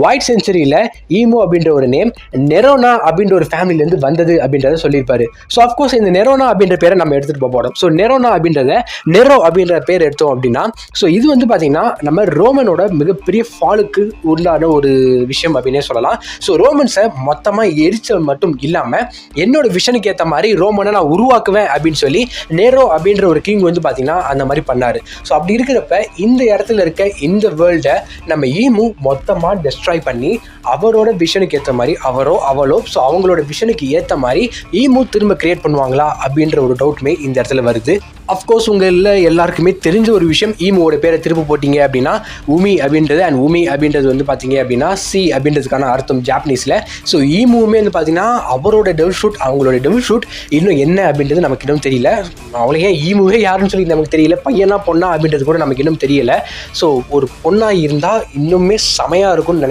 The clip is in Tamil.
ஒயிட் செஞ்சுரியில் ஈமோ அப்படின்ற ஒரு நேம் நெரோனா அப்படின்ற ஒரு ஃபேமிலியிலேருந்து வந்தது அப்படின்றத சொல்லியிருப்பாரு. ஸோ அஃப்கோர்ஸ் இந்த நெரோனா அப்படின்ற பேரை நம்ம எடுத்துகிட்டு போகிறோம். ஸோ நெரோனா அப்படின்றத நெரோ அப்படின்ற பேர் எடுத்தோம் அப்படின்னா, ஸோ இது வந்து பார்த்தீங்கன்னா நம்ம ரோமனோட மிகப்பெரிய ஃபாலுக்கு உண்டான ஒரு விஷயம் அப்படின்னே சொல்லலாம். ஸோ ரோமன்ஸை மொத்தமாக எரிச்சல் மட்டும் இல்லாமல் என்னோட விஷனுக்கு ஏற்ற மாதிரி ரோமனை நான் உருவாக்குவேன் அப்படின்னு சொல்லி நேரோ அப்படின்ற ஒரு கிங் வந்து பார்த்தீங்கன்னா அந்த மாதிரி பண்ணார். ஸோ அப்படி இருக்கிறப்ப இந்த இடத்துல இருக்க இந்த வேர்ல்டை நம்ம ஈமு மொத்தமாக டெஸ்ட்ராய் பண்ணி அவரோட விஷனுக்கு ஏற்ற மாதிரி அவரோ அவளோ ஸோ அவங்களோட விஷனுக்கு ஏற்ற மாதிரி ஈமு திரும்ப கிரியேட் பண்ணுவாங்களா அப்படின்ற ஒரு டவுட்மே இந்த இடத்துல வருது. அஃப்கோர்ஸ் உங்களில் எல்லாருக்குமே தெரிஞ்ச ஒரு விஷயம், ஈமுவோட பேரை திரும்ப போட்டிங்க அப்படின்னா உமி அப்படின்றது, அண்ட் உமி அப்படின்றது வந்து பார்த்தீங்க அப்படின்னா சி அப்படின்றதுக்கான அர்த்தம் ஜாப்பனீஸில். ஸோ ஈமுவுமே வந்து பார்த்தீங்கன்னா அவரோட டெவில் ஷூட் அவங்களோட டெவில் ஷூட் இன்னும் என்ன அப்படின்றது நமக்கு இன்னும் தெரியல. அவங்களே ஈமுவே யாருன்னு சொல்லி நமக்கு தெரியல, பையனா பொண்ணா அப்படின்றது கூட நமக்கு இன்னும் தெரியல. ஸோ ஒரு பொண்ணாக இருந்தால் இன்னுமே செமையாக இருக்கும்னு